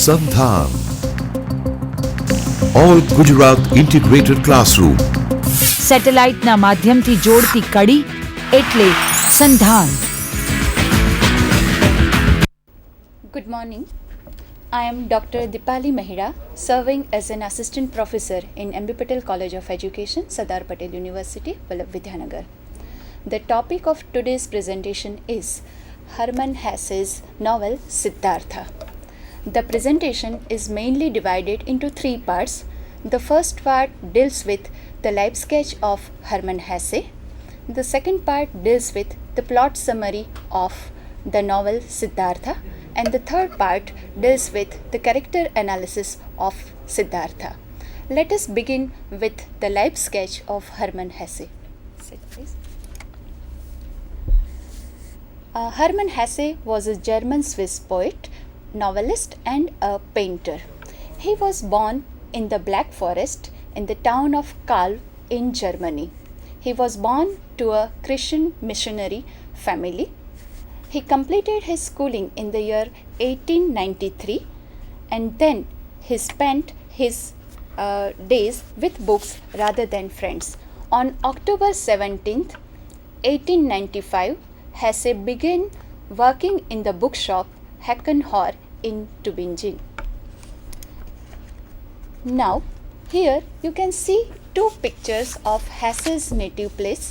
સંધાન all Gujarat integrated classroom સેટેલાઇટના માધ્યમથી જોડતી કડી એટલે સંધાન. Good morning. I am Dr. Dipali Mehra, serving as an assistant professor in M.B. Patel College of Education, Sardar Patel University, Vidyanagar. The topic of today's presentation is Hermann Hesse's novel Siddhartha. The presentation is mainly divided into three parts. The first part deals with the life sketch of Hermann Hesse. The second part deals with the plot summary of the novel Siddhartha. And the third part deals with the character analysis of Siddhartha. Let us begin with the life sketch of Hermann Hesse. Sit, please. Hermann Hesse was a German-Swiss poet, novelist and a painter. He was born in the Black Forest in the town of Kalw in Germany. He was born to a Christian missionary family. He completed his schooling in the year 1893 and then he spent his days with books rather than friends. On October 17th, 1895, Hesse began working in the bookshop Heckenhor in Tübingen. Now, here you can see two pictures of Hesse's native place.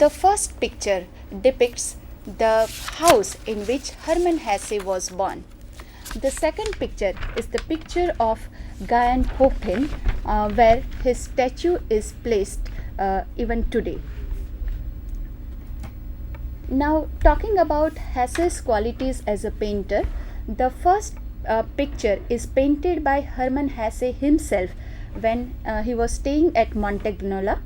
The first picture depicts the house in which Hermann Hesse was born. The second picture is the picture of Gaienhofen, where his statue is placed even today. Now, talking about Hesse's qualities as a painter, the first picture is painted by Hermann Hesse himself when he was staying at Montagnola.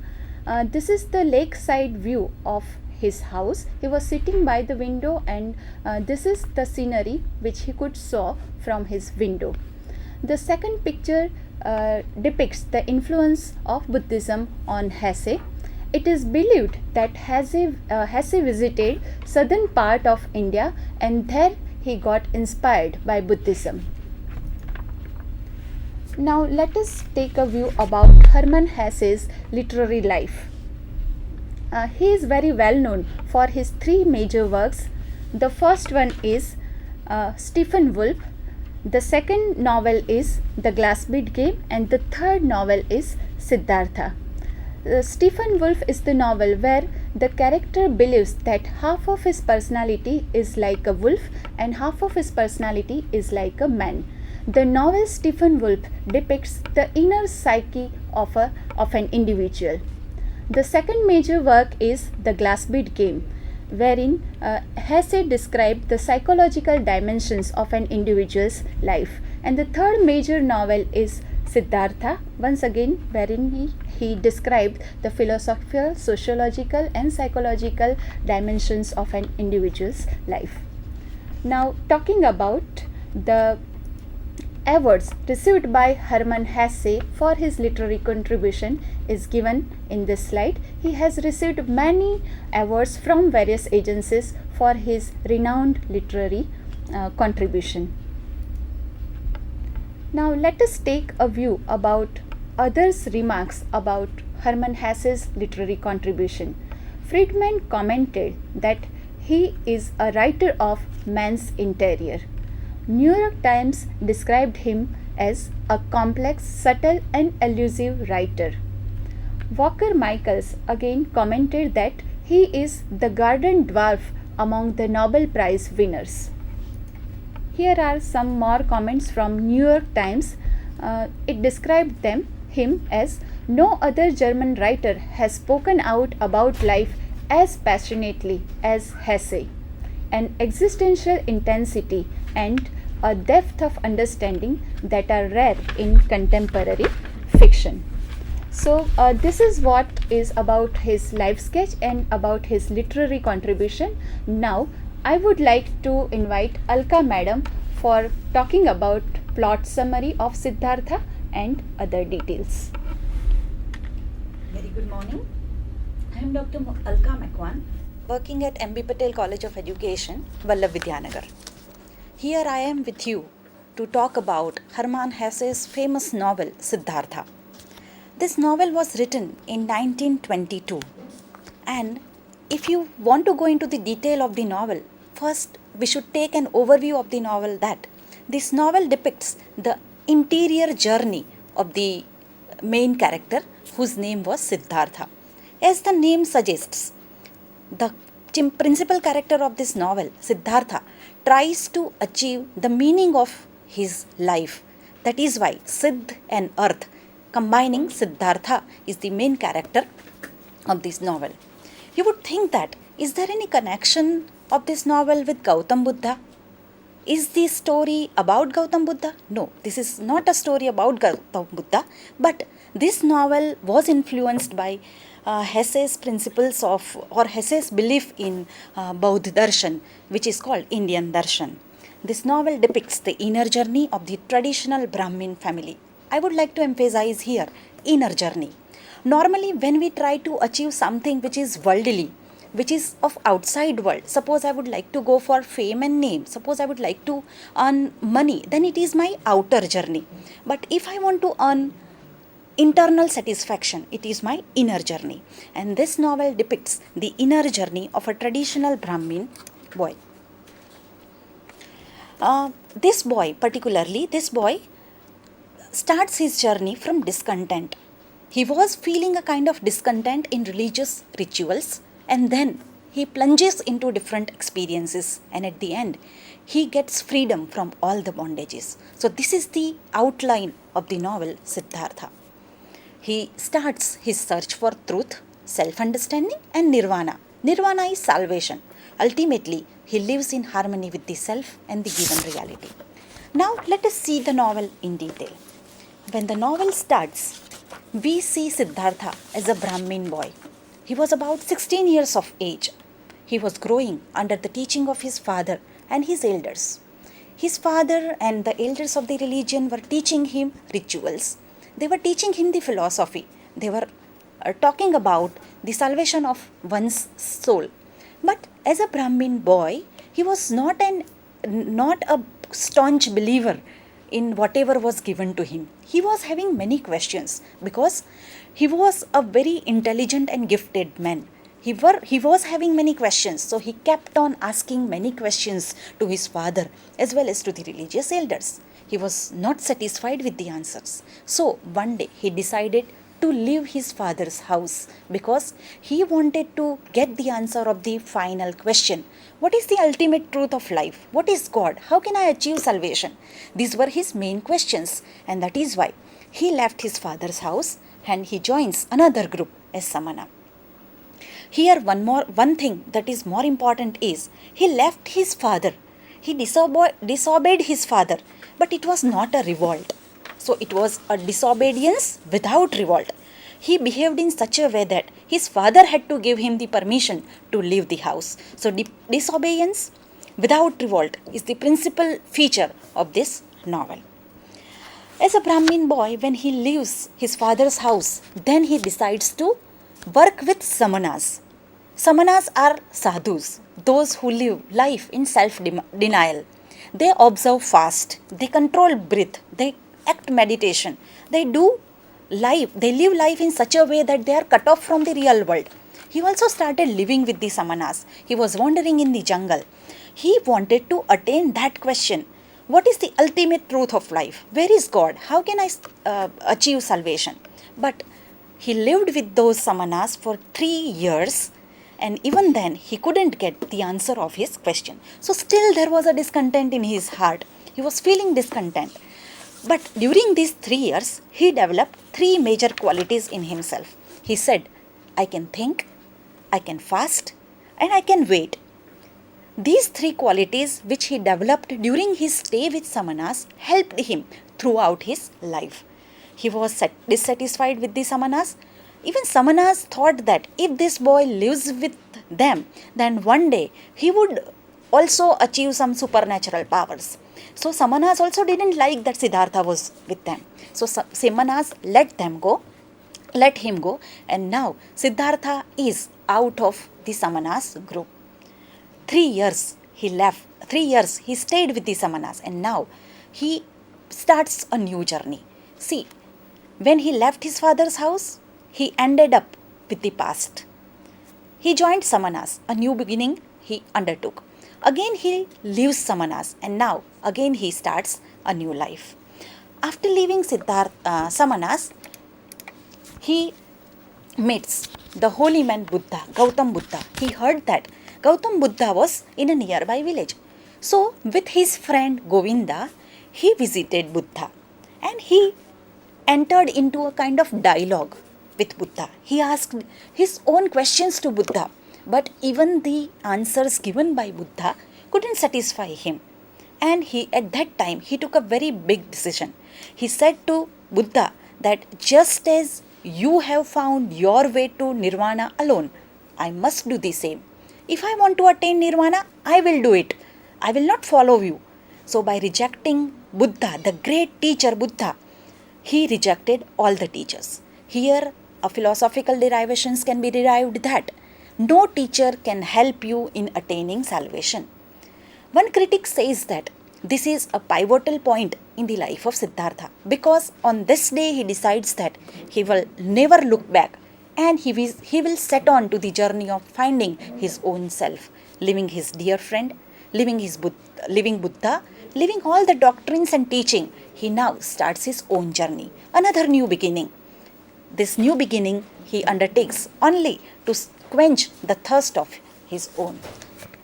This is the lakeside view of his house. He was sitting by the window and this is the scenery which he could saw from his window. The second picture depicts the influence of Buddhism on Hesse. It is believed that Hesse visited southern part of India and there he got inspired by Buddhism. Now let us take a view about Hermann Hesse's literary life. He is very well known for his three major works. The first one is Stephen Wolf. The second novel is The Glass-Bead Game and the third novel is Siddhartha. Stephen Wolf is the novel where the character believes that half of his personality is like a wolf and half of his personality is like a man. The novel Stephen Wolf depicts the inner psyche of an individual. The second major work is The Glass-Bead Game, wherein Hesse described the psychological dimensions of an individual's life. And the third major novel is Siddhartha, once again wherein he described the philosophical, sociological and psychological dimensions of an individual's life. Now, talking about the awards received by Hermann Hesse for his literary contribution is given in this slide. He has received many awards from various agencies for his renowned literary contribution. Now let us take a view about others' remarks about Hermann Hesse's literary contribution. Friedman commented that he is a writer of man's interior. New York Times described him as a complex, subtle and elusive writer. Walker Michaels again commented that he is the garden dwarf among the Nobel Prize winners. Here are some more comments from New York Times. It described him as no other German writer has spoken out about life as passionately as Hesse. An existential intensity and a depth of understanding that are rare in contemporary fiction. So, this is what is about his life sketch and about his literary contribution. Now, I would like to invite Alka madam for talking about plot summary of Siddhartha and other details. Very good morning. I am Dr. Alka Makwan, working at MB Patel College of Education, Vallabh Vidyanagar. Here I am with you to talk about Hermann Hesse's famous novel Siddhartha. This novel was written in 1922, and if you want to go into the detail of the novel, first we should take an overview of the novel that this novel depicts the interior journey of the main character whose name was Siddhartha. As the name suggests, the principal character of this novel, Siddhartha, tries to achieve the meaning of his life. That is why Siddh and Earth, combining Siddhartha, is the main character of this novel. You would think that, is there any connection of this novel with Gautam Buddha? Is the story about Gautam Buddha? No, this is not a story about Gautam Buddha, but this novel was influenced by Hesse's principles of, or Hesse's belief in Bauddha Darshan, which is called Indian Darshan. This novel depicts the inner journey of the traditional Brahmin family. I would like to emphasize here inner journey. Normally, when we try to achieve something which is worldly, which is of outside world, suppose I would like to go for fame and name, suppose I would like to earn money, then it is my outer journey. But if I want to earn internal satisfaction, it is my inner journey. And this novel depicts the inner journey of a traditional Brahmin boy. This boy starts his journey from discontent. He was feeling a kind of discontent in religious rituals, and then he plunges into different experiences, and at the end he gets freedom from all the bondages. So this is the outline of the novel Siddhartha. He starts his search for truth, self-understanding and nirvana. Nirvana is salvation. Ultimately, he lives in harmony with the self and the given reality. Now let us see the novel in detail. When the novel starts, we see Siddhartha as a Brahmin boy. He was about 16 years of age. He was growing under the teaching of his father and his elders. His father and the elders of the religion were teaching him rituals. They were teaching him the philosophy. They were talking about the salvation of one's soul. But as a Brahmin boy, he was not a staunch believer in whatever was given to him. He was having many questions because he was a very intelligent and gifted man. He was having many questions, so he kept on asking many questions to his father as well as to the religious elders. He was not satisfied with the answers. So one day he decided to leave his father's house because he wanted to get the answer of the final question. What is the ultimate truth of life? What is God? How can I achieve salvation? These were his main questions, and that is why he left his father's house and he joins another group as Samana. Here one thing that is more important is he left his father. He disobeyed his father, but it was not a revolt. So it was a disobedience without revolt. He behaved in such a way that his father had to give him the permission to leave the house. So disobedience without revolt is the principal feature of this novel. As a Brahmin boy, when he leaves his father's house, then he decides to work with Samanas. Samanas are sadhus, those who live life in self-denial. They observe fast, they control breath, they act meditation, they live life in such a way that they are cut off from the real world. He also started living with the Samanas. He was wandering in the jungle. He wanted to attain that question. What is the ultimate truth of life? Where is God? How can I achieve salvation? But he lived with those Samanas for 3 years, and even then he couldn't get the answer of his question. So still there was a discontent in his heart. He was feeling discontent. But during these 3 years, he developed 3 major qualities in himself. He said, I can think, I can fast, and I can wait. These 3 qualities which he developed during his stay with Samanas helped him throughout his life. he was dissatisfied with the Samanas. Even Samanas thought that if this boy lives with them, then one day he would also achieve some supernatural powers. So Samanas also didn't like that Siddhartha was with them. So Samanas let him go, and now Siddhartha is out of the Samanas group. 3 years he left, 3 years he stayed with the Samanas, and now he starts a new journey. See, when he left his father's house, he ended up with the past. He joined Samanas, a new beginning he undertook. Again he leaves Samanas, and now again he starts a new life. After leaving Samanas, he meets the holy man Buddha, Gautam Buddha. He heard that Gautam Buddha was in a nearby village. So, with his friend Govinda, he visited Buddha, and he entered into a kind of dialogue with Buddha. He asked his own questions to Buddha, but even the answers given by Buddha couldn't satisfy him. And at that time he took a very big decision. He said to Buddha that just as you have found your way to nirvana alone, I must do the same. If I want to attain nirvana, I will do it. I will not follow you. So by rejecting Buddha, the great teacher Buddha, he rejected all the teachers. Here a philosophical derivations can be derived that no teacher can help you in attaining salvation. One critic says that this is a pivotal point in the life of Siddhartha, because on this day he decides that he will never look back, and he will set on to the journey of finding his own self, living his dear friend, living Buddha, living all the doctrines and teaching. He now starts his own journey, another new beginning. This new beginning he undertakes only to quench the thirst of his own.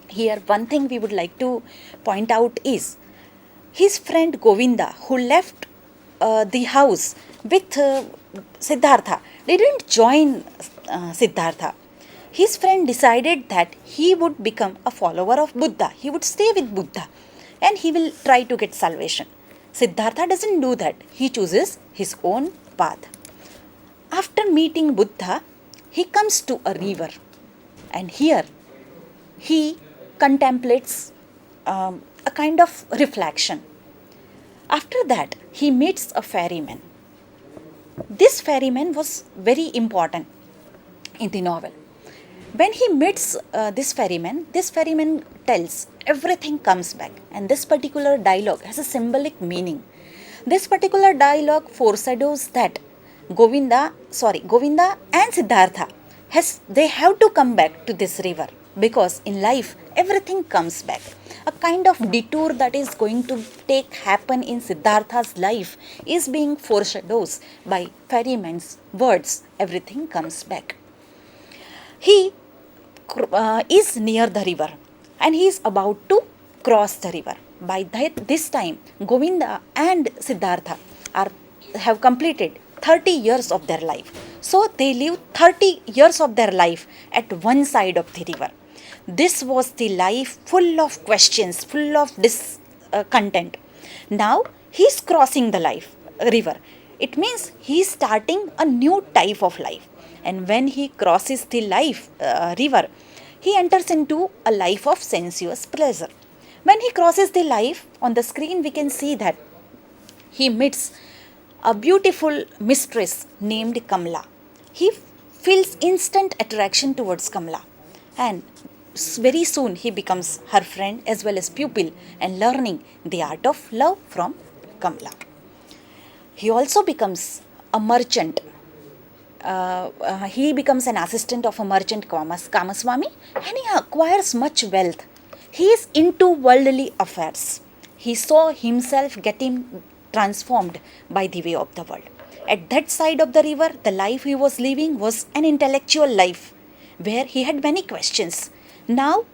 Here one thing we would like to point out is his friend Govinda, who left the house with Siddhartha, didn't join Siddhartha. His friend decided that he would become a follower of Buddha. He would stay with Buddha and he will try to get salvation. Siddhartha doesn't do that. He chooses his own path. After meeting Buddha, he comes to a river, and here he contemplates a kind of reflection. After that, he meets a ferryman. This ferryman was very important in the novel. When he meets this ferryman tells everything comes back, and this particular dialogue has a symbolic meaning. This particular dialogue foreshadows that Govinda and Siddhartha they have to come back to this river, because in life everything comes back. A kind of detour that is going to happen in Siddhartha's life is being foreshadowed by ferryman's words. Everything comes back. He is near the river and he is about to cross the river. By this time, Govinda and Siddhartha have completed 30 years of their life. So they live 30 years of their life at one side of the river. This was the life full of questions, full of discontent. Now he is crossing the river. It means he is starting a new type of life. And when he crosses the river, he enters into a life of sensuous pleasure. When he crosses the life, on the screen we can see that he meets a beautiful mistress named Kamla. He feels instant attraction towards Kamla, and very soon he becomes her friend as well as pupil and learning the art of love from Kamla. He also becomes a merchant. He becomes an assistant of a merchant Kamaswami, and he acquires much wealth. He is into worldly affairs. He saw himself getting transformed by the way of the world. At that side of the river, the life he was living was an intellectual life where he had many questions. Now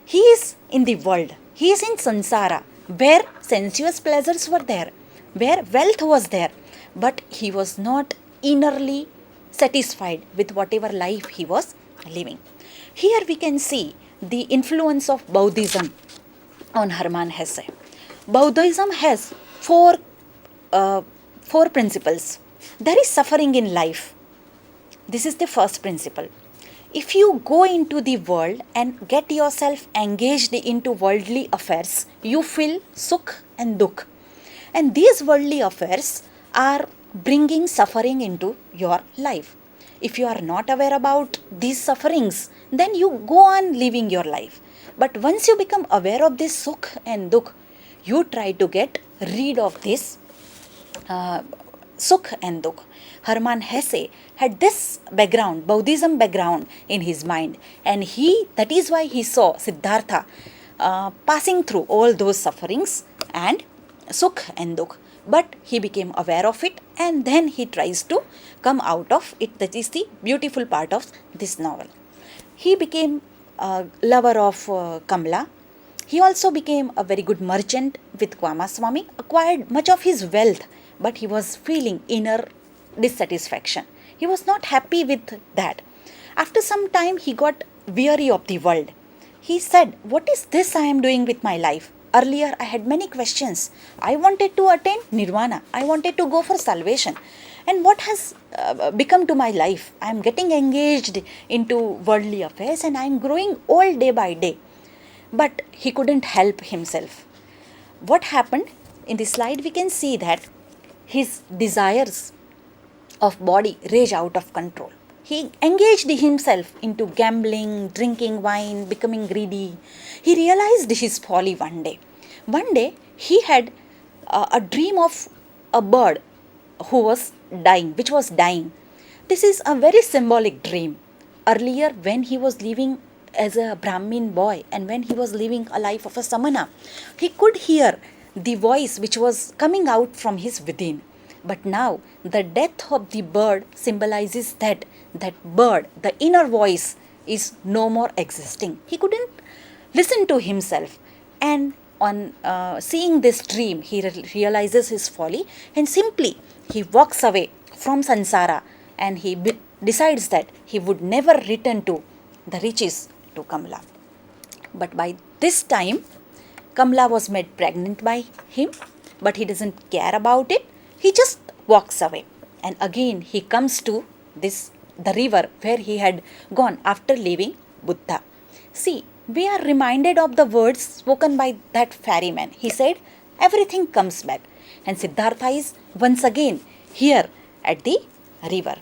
he is in the world. He is in samsara, where sensuous pleasures were there, where wealth was there, but he was not innerly satisfied with whatever life he was living. Here we can see the influence of Buddhism on Hermann Hesse. Buddhism has four principles. There is suffering in life. This is the first principle. If you go into the world and get yourself engaged into worldly affairs, you feel sukh and dukh. And these worldly affairs are bringing suffering into your life. If you are not aware about these sufferings, then you go on living your life. But once you become aware of this sukh and dukh, you try to get rid of this sukh and dukh. Hermann Hesse had this background, Buddhism background in his mind, and that is why he saw Siddhartha passing through all those sufferings and sukh and dukh. But he became aware of it, and then he tries to come out of it. That is the beautiful part of this novel. He became a lover of Kamla. He also became a very good merchant with Kwamaswamy, acquired much of his wealth, but he was feeling inner dissatisfaction. He was not happy with that. After some time, he got weary of the world. He said, "What is this I am doing with my life? Earlier, I had many questions. I wanted to attain nirvana. I wanted to go for salvation. And what has become to my life? I am getting engaged into worldly affairs and I am growing old day by day." But he couldn't help himself. What happened? In the slide, we can see that his desires of body rage out of control. He engaged himself into gambling, drinking wine, becoming greedy. He realized his folly one day. One day, he had a dream of a bird who was dying, which was dying. This is a very symbolic dream. Earlier, when he was living as a Brahmin boy and when he was living a life of a samana, he could hear the voice which was coming out from his within. But now the death of the bird symbolizes that bird, the inner voice, is no more existing. He couldn't listen to himself, and on seeing this dream, he realizes his folly, and simply he walks away from samsara, and he decides that he would never return to the riches to Kamla. But by this time, Kamla was made pregnant by him, but he doesn't care about it. He just walks away, and again he comes to the river where he had gone after leaving Buddha. See, we are reminded of the words spoken by that ferryman. He said, "Everything comes back." And Siddhartha is once again here at the river.